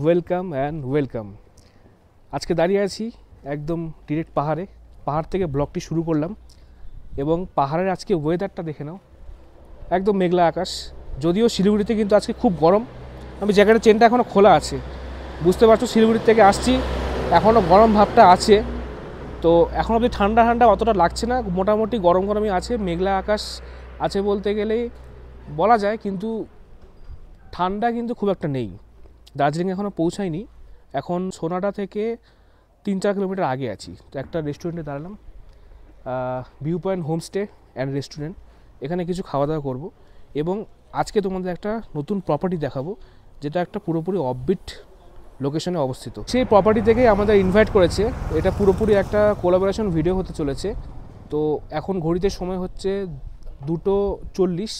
Welcome and welcome. আজকে দাঁড়িয়ে আছি একদম ডিরেক্ট পাহাড় থেকে ব্লগটি শুরু করলাম এবং পাহাড়ের আজকে ওয়েদারটা দেখে নাও, একদম মেঘলা আকাশ। যদিও শিলিগুড়িতে কিন্তু আজকে খুব গরম। আমি জ্যাকেটের চেনটা এখনও খোলা আছে, বুঝতে পারছো শিলিগুড়ির থেকে আসছি, এখনও গরম ভাবটা আছে। তো এখন অবধি ঠান্ডা ঠান্ডা অতটা লাগছে না, মোটামুটি গরম গরমই আছে, মেঘলা আকাশ আছে বলতে গেলেই বলা যায়, কিন্তু ঠান্ডা কিন্তু খুব একটা নেই। দার্জিলিং এখনও পৌঁছায়নি, এখন সোনাডা থেকে 3-4 কিলোমিটার আগে আছি। তো একটা রেস্টুরেন্টে দাঁড়ালাম, view point homestay and restaurant. এখানে কিছু খাওয়া দাওয়া করবো এবং আজকে তোমাদের একটা নতুন প্রপার্টি দেখাবো, যেটা একটা পুরোপুরি অফবিট লোকেশনে অবস্থিত। সেই প্রপার্টি থেকেই আমাদের ইনভাইট করেছে। এটা পুরোপুরি একটা কোলাবোরেশন ভিডিও হতে চলেছে। তো এখন ঘড়িতে সময় হচ্ছে 2:40।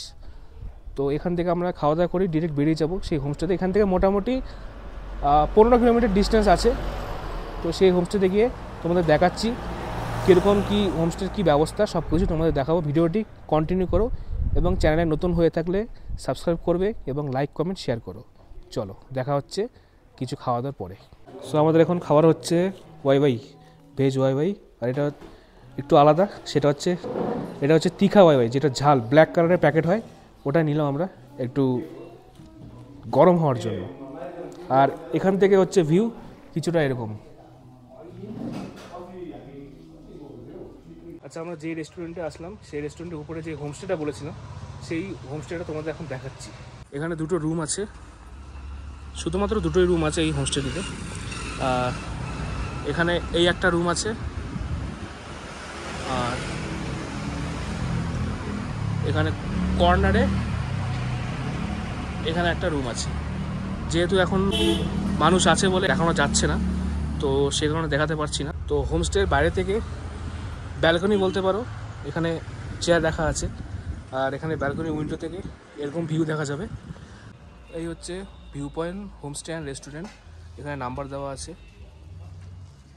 তো এখান থেকে আমরা খাওয়া দাওয়া করি, ডিরেক্ট বেরিয়ে যাবো সেই হোমস্টেতে। এখান থেকে মোটামুটি 15 কিলোমিটার ডিস্টেন্স আছে। তো সেই হোমস্টেতে গিয়ে তোমাদের দেখাচ্ছি কীরকম কী হোমস্টের কী ব্যবস্থা, সব কিছু তোমাদের দেখাবো। ভিডিওটি কন্টিনিউ করো এবং চ্যানেলে নতুন হয়ে থাকলে সাবস্ক্রাইব করবে এবং লাইক কমেন্ট শেয়ার করো। চলো দেখা হচ্ছে কিছু খাওয়া দাওয়ার পরে। সো আমাদের এখন খাবার হচ্ছে ওয়াইওয়াই, ভেজ ওয়াইওয়াই। আর এটা একটু আলাদা, এটা হচ্ছে তিখা ওয়াইওয়াই, যেটা ঝাল ব্ল্যাক কালারের প্যাকেট হয়, ওটা নিলাম আমরা একটু গরম হওয়ার জন্য। আর এখান থেকে হচ্ছে ভিউ কিছুটা এরকম। আচ্ছা, আমরা যেই রেস্টুরেন্টে আসলাম সেই রেস্টুরেন্টের উপরে যে হোমস্টেটা বলেছিলাম, সেই হোমস্টেটা তোমাদের এখন দেখাচ্ছি। এখানে দুটো রুম আছে, শুধুমাত্র দুটোই রুম আছে এই হোমস্টেটিতে। এখানে এই একটা রুম আছে, আর এখানে কর্নারে এখানে একটা রুম আছে। যেহেতু এখন মানুষ আছে বলে এখনও যাচ্ছে না, তো সে কারণে দেখাতে পারছি না। তো হোমস্টের বাইরে থেকে ব্যালকনি বলতে পারো, এখানে চেয়ার দেখা আছে, আর এখানে ব্যালকনি উইন্ডো থেকে এরকম ভিউ দেখা যাবে। এই হচ্ছে view point homestay and restaurant. এখানে নাম্বার দেওয়া আছে,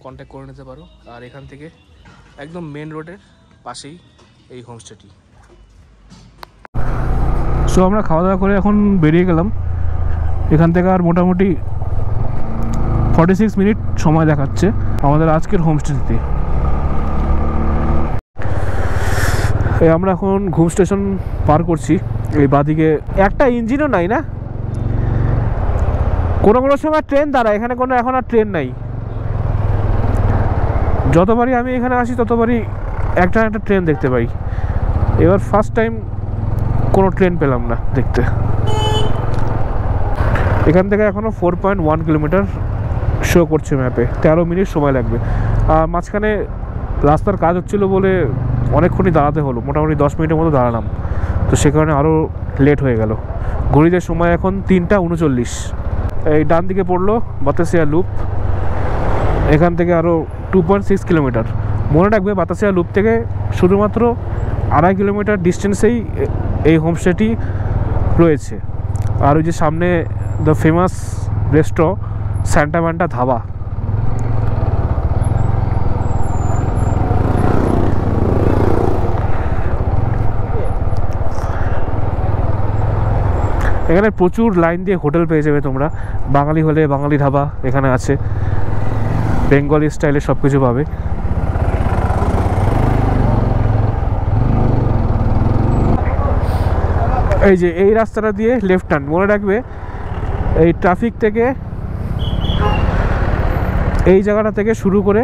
কন্ট্যাক্ট করে নিতে পারো। আর এখান থেকে একদম মেন রোডের পাশেই এই হোমস্টেটি। সো আমরা খাওয়া দাওয়া করে এখন বেরিয়ে গেলাম এখান থেকে। আর মোটামুটি 46 মিনিট সময় দেখাচ্ছে আমাদের আজকের হোমস্টেতে। আমরা এখন ঘুম স্টেশন পার করছি। এই বাদিকে একটা ইঞ্জিনও নাই না, কোনো সময় ট্রেন দাঁড়ায়, এখানে কোনো এখন আর ট্রেন নাই। যতবারই আমি এখানে আসি ততবারই একটা ট্রেন দেখতে পাই। এবার ফার্স্ট টাইম কোনো ট্রেন পেলাম না দেখতে। এখান থেকে এখনও 4.1 কিলোমিটার শো করছে ম্যাপে, 13 মিনিট সময় লাগবে। আর মাঝখানে রাস্তার কাজ হচ্ছিলো বলে অনেকক্ষণই দাঁড়াতে হলো, মোটামুটি 10 মিনিটের মতো দাঁড়ালাম। তো সে কারণে আরও লেট হয়ে গেল। ঘড়িতে সময় এখন 3:39। এই ডান দিকে পড়লো বাতাসিয়া লুপ, এখান থেকে আরও 2.6 কিলোমিটার। মনে রাখবে বাতাসিয়া লুপ থেকে শুধুমাত্র 2.5 কিলোমিটার ডিস্টেন্সেই এই হোমস্টেটি রয়েছে। আর ওই যে সামনে the famous restaurant Santa Manta dhaba. এখানে প্রচুর লাইন দিয়ে হোটেল পেয়ে যাবে তোমরা। বাঙালি হলে বাঙালি ধাবা এখানে আছে, বেঙ্গলি স্টাইলে সব কিছু পাবে। এই যে এই রাস্তাটা দিয়ে লেফট টার্ন, মনে রাখবে এই ট্রাফিক থেকে এই জায়গাটা থেকে শুরু করে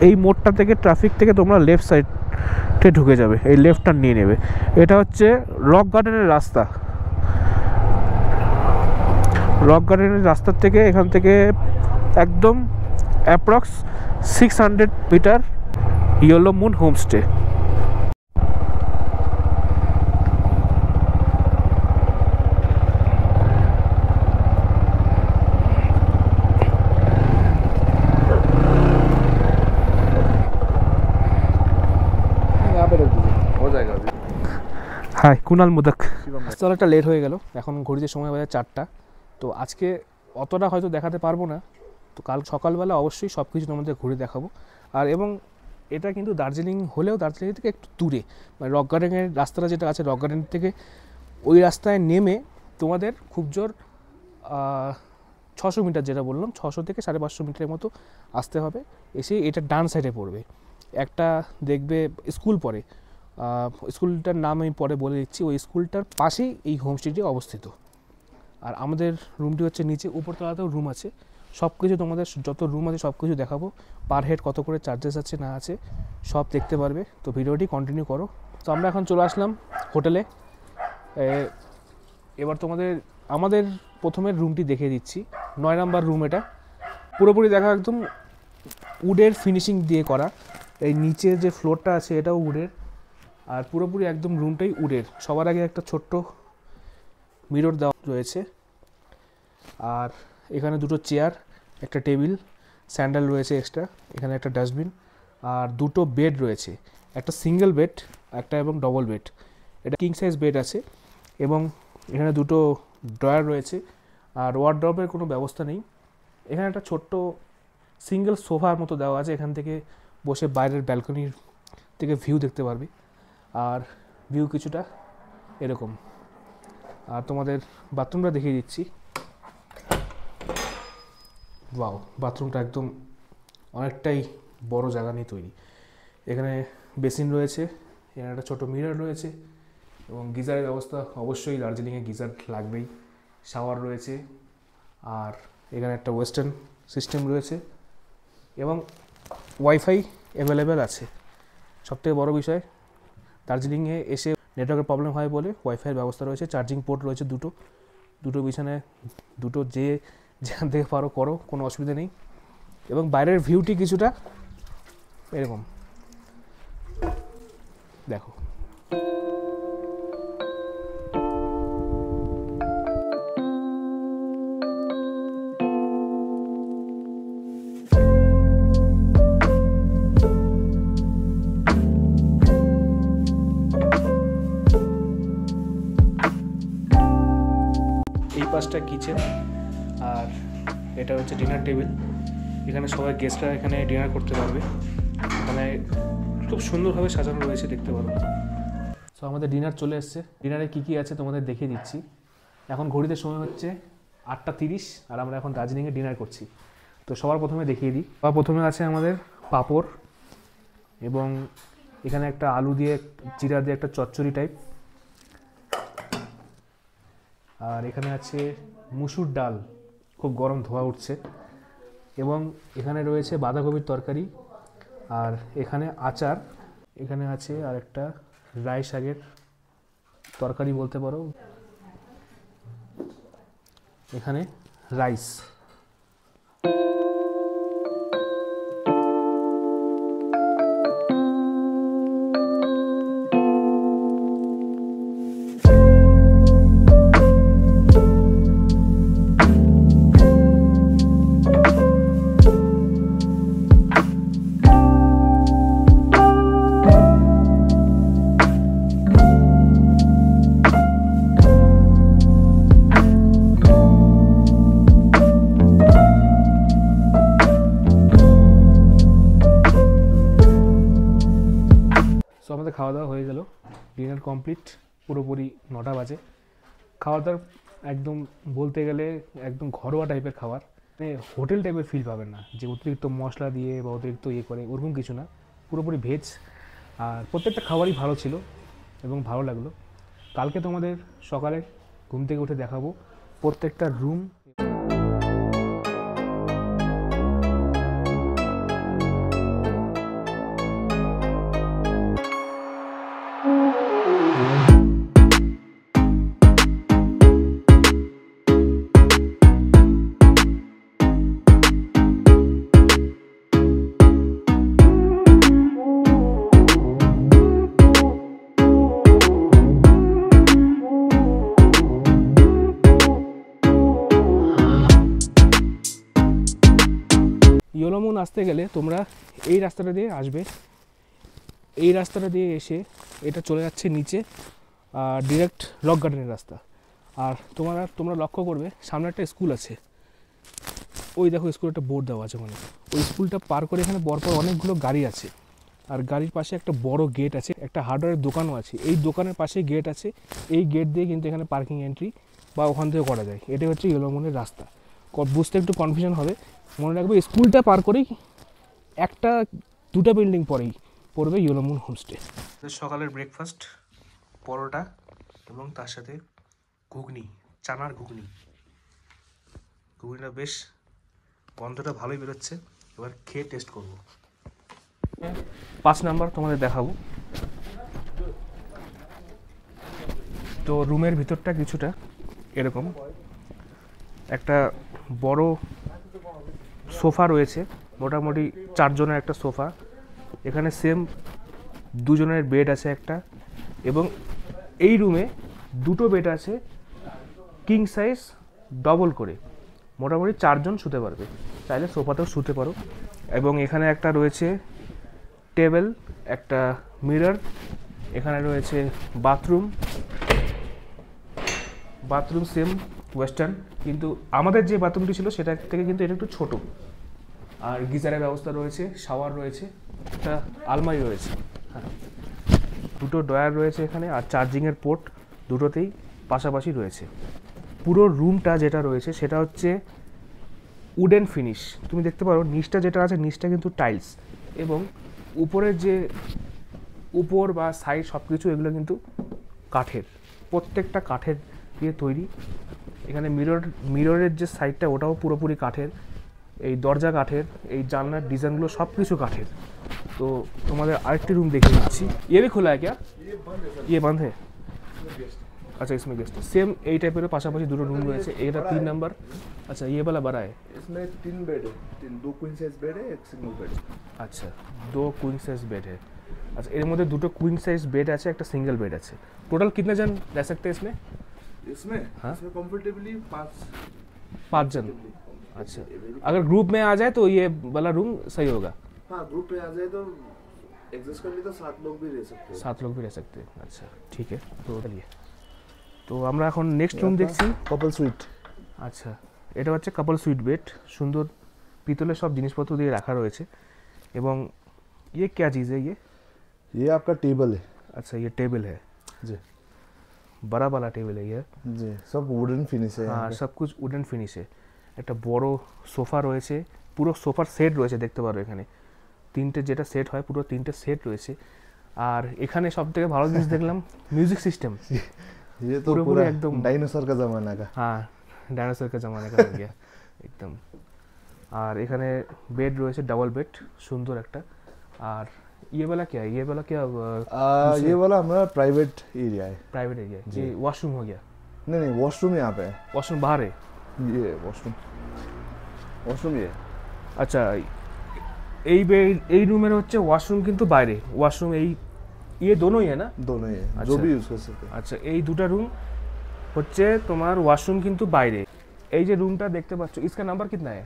এই মোড়টা থেকে ট্রাফিক থেকে তোমরা লেফট সাইডে ঢুকে যাবে, এই লেফট টার্ন নিয়ে নেবে। এটা হচ্ছে রক গার্ডেনের রাস্তা। রক গার্ডেনের রাস্তার থেকে এখান থেকে একদম approx 600 metre yellow moon homestay. Hi, Kunal Modak. চল, একটা লেট হয়ে গেল, এখন ঘড়িতে সময় বাজে 4টা। তো আজকে অতটা হয়তো দেখাতে পারবো না, তো কাল সকালবেলা অবশ্যই সব কিছু তোমাদের ঘুরে দেখাবো। আর এবং এটা কিন্তু দার্জিলিং হলেও দার্জিলিং থেকে একটু দূরে, মানে রক গার্ডেনের রাস্তাটা যেটা আছে, রক গার্ডেন থেকে ওই রাস্তায় নেমে তোমাদের খুব জোর 600 মিটার যেটা বললাম, 600 থেকে 550 মিটারের মতো আসতে হবে। এসে এটা ডান সাইডে পড়বে, একটা দেখবে স্কুল পড়ে, স্কুলটার নাম আমি পরে বলে দিচ্ছি। ওই স্কুলটার পাশেই এই হোমস্টেটি অবস্থিত। আর আমাদের রুমটি হচ্ছে নিচে, উপরতলাতেও রুম আছে। সব কিছু তোমাদের যত রুম আছে সব কিছু দেখাবো, পার হেড কত করে চার্জেস আছে না আছে সব দেখতে পারবে। তো ভিডিওটি কন্টিনিউ করো। তো আমরা এখন চলে আসলাম হোটেলে। এবার আমাদের প্রথমের রুমটি দেখিয়ে দিচ্ছি। 9 নাম্বার রুম। এটা পুরোপুরি দেখা একদম উডের ফিনিশিং দিয়ে করা। এই নিচে যে ফ্লোরটা আছে এটাও উডের, আর পুরোপুরি একদম রুমটাই উডের। সবার আগে একটা ছোট্ট মিরর দেওয়া রয়েছে, আর এখানে দুটো চেয়ার, একটা টেবিল, স্যান্ডেল রয়েছে এক্সট্রা, এখানে একটা ডাস্টবিন, আর দুটো বেড রয়েছে, একটা সিঙ্গেল বেড একটা এবং ডবল বেড। এটা কিং সাইজ বেড আছে, এবং এখানে দুটো ড্রয়ার রয়েছে, আর ওয়ার্ড্রবের কোনো ব্যবস্থা নেই। এখানে একটা ছোট্ট সিঙ্গেল সোফার মতো দেওয়া আছে, এখান থেকে বসে বাইরের ব্যালকনির থেকে ভিউ দেখতে পারবে। আর ভিউ কিছুটা এরকম। আর তোমাদের বাথরুমটা দেখিয়ে দিচ্ছি। ওয়াও, বাথরুমটা একদম অনেকটাই বড় জায়গা নিয়ে তৈরি। এখানে বেসিন রয়েছে, এখানে একটা ছোটো মিরর রয়েছে, এবং গিজারের ব্যবস্থা অবশ্যই দার্জিলিংয়ে গিজার লাগবেই। শাওয়ার রয়েছে, আর এখানে একটা ওয়েস্টার্ন সিস্টেম রয়েছে, এবং ওয়াইফাই অ্যাভেলেবেল আছে। সবথেকে বড় বিষয়, দার্জিলিংয়ে এসে নেটওয়ার্কের প্রবলেম হয় বলে ওয়াইফাইয়ের ব্যবস্থা রয়েছে। চার্জিং পোর্ট রয়েছে দুটো বিছানায়, দুটো যেখান থেকে পারো করো, কোনো অসুবিধা নেই। এবং বাইরের ভিউটি কিছুটা এরকম দেখো। এই পাশটা কিচেন, আর এটা হচ্ছে ডিনার টেবিল। এখানে সবাই গেস্টরা এখানে ডিনার করতে পারবে। এখানে খুব সুন্দরভাবে সাজানো রয়েছে, দেখতে পারো। সো আমাদের ডিনার চলে এসছে। ডিনারে কী কী আছে তোমাদের দেখিয়ে দিচ্ছি। এখন ঘড়িতে সময় হচ্ছে 8:30, আর আমরা এখন দার্জিলিংয়ে ডিনার করছি। তো সবার প্রথমে দেখিয়ে দিই। সবার প্রথমে আছে আমাদের পাঁপড়, এবং এখানে একটা আলু দিয়ে জিরা দিয়ে একটা চচ্চড়ি টাইপ, আর এখানে আছে মুসুর ডাল, খুব গরম ধোয়া উঠছে, এবং এখানে রয়েছে বাঁধাকপির তরকারি, আর এখানে আচার, এখানে আছে আর একটা রাই শাকের তরকারি বলতে পারো, এখানে রাইস। আমাদের খাওয়া দাওয়া হয়ে গেল, ডিনার কমপ্লিট। পুরোপুরি 9টা বাজে। খাওয়া দাওয়ার একদম বলতে গেলে একদম ঘরোয়া টাইপের খাবার, মানে হোটেল টাইপের ফিল পাবেন না, যে অতিরিক্ত মশলা দিয়ে বা অতিরিক্ত করে ওরকম কিছু না, পুরোপুরি ভেজ। আর প্রত্যেকটা খাবারই ভালো ছিল এবং ভালো লাগলো। কালকে তোমাদের সকালে ঘুম থেকে উঠে দেখাবো প্রত্যেকটা রুম। ইয়েলোমুন আসতে গেলে তোমরা এই রাস্তাটা দিয়ে আসবে, এই রাস্তাটা দিয়ে এসে এটা চলে যাচ্ছে নিচে ডিরেক্ট রক গার্ডেনের রাস্তা। আর তোমরা লক্ষ্য করবে সামনে একটা স্কুল আছে, ওই দেখো স্কুলে একটা বোর্ড দেওয়া আছে ওখানে। ওই স্কুলটা পার করে এখানে পরপর অনেকগুলো গাড়ি আছে, আর গাড়ির পাশে একটা বড় গেট আছে, একটা হার্ডওয়্যারের দোকানও আছে। এই দোকানের পাশে গেট আছে, এই গেট দিয়ে কিন্তু এখানে পার্কিং এন্ট্রি বা ওখান থেকে করা যায়। এটাই হচ্ছে ইয়েলোমুনের রাস্তা। বুঝতে একটু কনফিউশন হবে। মনে রাখবে স্কুলটা পার করেই একটা দুটো বিল্ডিং পরেই পড়বে ইয়েলো মুন হোমস্টে। সকালের ব্রেকফাস্ট পরোটা এবং তার সাথে ঘুগনি, চানার ঘুগনি। ঘুগনিটা বেশ গন্ধটা ভালোই বেরোচ্ছে, এবার খেয়ে টেস্ট করব। 5 নাম্বার তোমাদের দেখাবো। তো রুমের ভিতরটা কিছুটা এরকম, একটা বড় সোফা রয়েছে, মোটামুটি 4 জনের একটা সোফা। এখানে সেম 2 জনের বেড আছে একটা, এবং এই রুমে 2টো বেড আছে কিং সাইজ ডবল করে, মোটামুটি 4 জন শুতে পারবে, চাইলে সোফাতেও শুতে পারো। এবং এখানে একটা রয়েছে টেবিল, একটা মিরর, এখানে রয়েছে বাথরুম সেম ওয়েস্টার্ন, কিন্তু আমাদের যে বাথরুমটি ছিল সেটা থেকে কিন্তু এটা একটু ছোট। আর গিজারের ব্যবস্থা রয়েছে, শাওয়ার রয়েছে, একটা আলমারি রয়েছে, হ্যাঁ, 2টো ড্রয়ার রয়েছে এখানে, আর চার্জিংয়ের পোর্ট দুটোতেই পাশাপাশি রয়েছে। পুরো রুমটা যেটা রয়েছে সেটা হচ্ছে উডেন ফিনিশ। তুমি দেখতে পারো নিচটা যেটা আছে, নিচটা কিন্তু টাইলস, এবং উপরের যে উপর বা সাইড সব কিছু এগুলো কিন্তু কাঠের, প্রত্যেকটা কাঠের দিয়ে তৈরি। এখানে মিররের যে সাইডটা ওটাও পুরোপুরি কাঠের, এই দরজা কাঠের, এই জানলার ডিজাইনগুলো সব কিছু কাঠের। তো তোমাদের আরেকটি রুম দেখে দিচ্ছি। ये भी खुला है क्या? ये बंद है। अच्छा, इसमें गेस्ट सेम এই টাইপের পাশাপাশি দুটো রুম রয়েছে। এটা 3 নাম্বার। अच्छा, ये वाला बड़ा है। इसमें 3 बेड है, 2 क्वीन साइज बेड है, 1 सिंगल बेड है। अच्छा, 2 क्वीन साइज बेड है। अच्छा, এর মধ্যে 2টো क्वीन साइज बेड আছে, একটা সিঙ্গেল বেড আছে। টোটাল कितने जन रह सकते हैं इसमें? हाँ? इसमें कंफर्टेबली 5 जन। अच्छा, अगर ग्रुप में आ जाए तो ये वाला रूम सही होगा? हाँ, ग्रुप में आ जाए तो एडजस्ट कर लिए तो 7 लोग भी रह सकते हैं। 7 लोग भी रह सकते हैं। अच्छा, ठीक है। তো চলিয়ে, তো আমরা এখন নেক্সট রুম দেখছি, কাপল সুইট। আচ্ছা, এটা হচ্ছে কাপল সুইট বেড, সুন্দর পিতলের সব জিনিসপত্র দিয়ে রাখা রয়েছে। এবং ये क्या चीज़ है ये आपका टेबल है। अच्छा, ये टेबल है जी, बड़ा वाला टेबल है ये। जी, सब वुडन फिनिश है। हाँ, सब कुछ উডেন ফিনিশে। একটা বড় সোফা রয়েছে, পুরো সোফার সেট রয়েছে, দেখতে পারো এখানে 3টে যেটা সেট হয়, পুরো 3টে সেট রয়েছে। আর এখানে সবথেকে ভালো জিনিস দেখলাম মিউজিক সিস্টেম। ये तो पूरा एकदम डायनासोर का ज़माना का। हाँ, डायनासोर का ज़माना का हो गया एकदम। আর এখানে বেড রয়েছে, ডাবল বেড, সুন্দর একটা। আর ये वाला क्या है? ये वाला हमारा प्राइवेट एरिया है। प्राइवेट एरिया, ये वॉशरूम हो गया? नहीं, वॉशरूम यहाँ पे है। वॉशरूम बाहर है? ये वॉशरूम ये है। আচ্ছা, এই রুমের হচ্ছে ওয়াশরুম কিন্তু বাইরে, ওয়াশরুম এই दोनों ही है ना? दोनों ही है, जो भी यूज कर सकते हैं। আচ্ছা, এই দুটো রুম হচ্ছে তোমার ওয়াশরুম কিন্তু বাইরে। এই যে রুমটা দেখতে পাচ্ছ, इसका नंबर कितना है?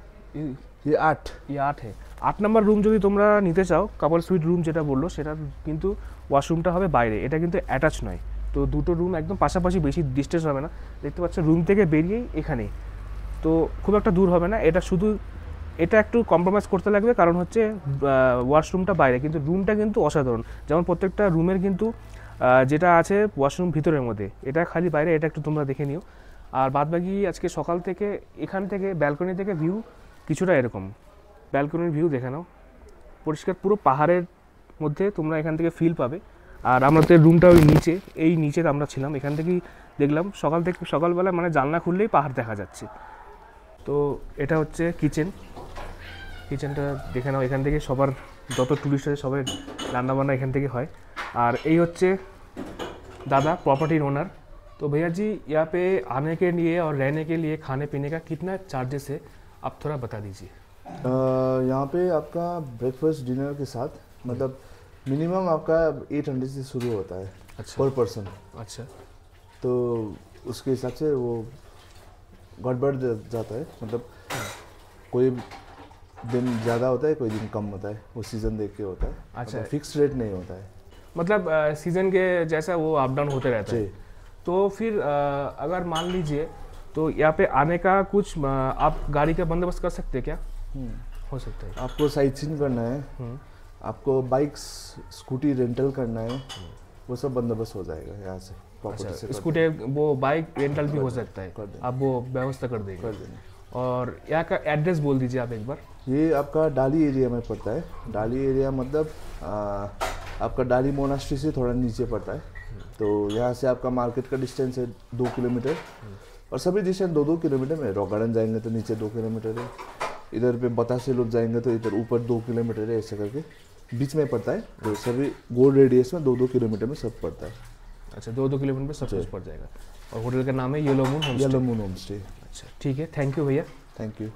ये 8 है। 8 নাম্বার রুম যদি তোমরা নিতে চাও, কাপল সুইট রুম যেটা বললো, সেটা কিন্তু ওয়াশরুমটা হবে বাইরে, এটা কিন্তু অ্যাটাচ নয়। তো দুটো রুম একদম পাশাপাশি, বেশি ডিস্টেন্স হবে না, দেখতে পাচ্ছ রুম থেকে বেরিয়েই এখানে, তো খুব একটা দূর হবে না। এটা শুধু এটা একটু কম্প্রোমাইজ করতে লাগবে, কারণ হচ্ছে ওয়াশরুমটা বাইরে, কিন্তু রুমটা কিন্তু অসাধারণ। যেমন প্রত্যেকটা রুমের কিন্তু যেটা আছে ওয়াশরুম ভিতরের মধ্যে, এটা খালি বাইরে, এটা একটু তোমরা দেখে নিও। আর বাদবাকি আজকে সকাল থেকে এখান থেকে ব্যালকনি থেকে ভিউ কিছুটা এরকম, ব্যালকনির ভিউ দেখে নাও, পরিষ্কার পুরো পাহাড়ের মধ্যে তোমরা এখান থেকে ফিল পাবে। আর আমাদের রুমটা ওই নিচে, এই নিচে আমরা ছিলাম, এখান থেকেই দেখলাম সকালবেলা, মানে জানলা খুললেই পাহাড় দেখা যাচ্ছে। তো এটা হচ্ছে কিচেনটা দেখে নাও, এখান থেকে সবার যত টুরিস্ট আছে সবাই রান্নাবান্না এখান থেকে হয়। আর এই হচ্ছে दादा प्रॉपर्टी ओनर। तो भैया जी, यहाँ पे आने के लिए और रहने के लिए खाने पीने का कितना चार्जेस है, आप थोड़ा बता दीजिए। यहाँ पे आपका ब्रेकफास्ट डिनर के साथ मतलब मिनिमम आपका 800 से शुरू होता है। अच्छा, पर पर्सन। अच्छा, तो उसके हिसाब से वो गड़बड़ जाता है, मतलब कोई दिन ज़्यादा होता है, कोई दिन कम होता है, वो सीज़न देख के होता है। अच्छा, मतलब फिक्स रेट नहीं होता है, मतलब सीज़न के जैसा वो अप डाउन होते रहता है। तो फिर अगर मान लीजिए, तो यहाँ पे आने का कुछ आप गाड़ी का बंदोबस्त कर सकते हैं क्या? हो सकता है। आपको साइट सीइंग करना है, आपको बाइक्स स्कूटी रेंटल करना है, वो सब बंदोबस्त हो जाएगा यहाँ से। अच्छा, स्कूटी वो बाइक रेंटल भी हो सकता है, आप वो व्यवस्था कर देंगे? और यहाँ का एड्रेस बोल दीजिए आप एक बार। ये आपका डाली एरिया में पड़ता है। डाली एरिया मतलब आपका डाली मोनास्ट्री से थोड़ा नीचे पड़ता है। तो यहाँ से आपका मार्केट का डिस्टेंस है 2 किलोमीटर, और सभी डिस्टेंस 2-2 किलोमीटर में। रॉक गार्डन जाएंगे तो नीचे 2 किलोमीटर है, इधर पे बतासे लोग जाएंगे तो इधर ऊपर 2 किलोमीटर है, ऐसे करके बीच में पड़ता है। तो सभी गोल रेडियस में 2-2 किलोमीटर में सब पड़ता है। अच्छा, 2-2 किलोमीटर में सब कुछ पड़ जाएगा। और होटल का नाम है yellow moon homestay. Yellow moon homestay. अच्छा ठीक है, थैंक यू भैया। Thank you.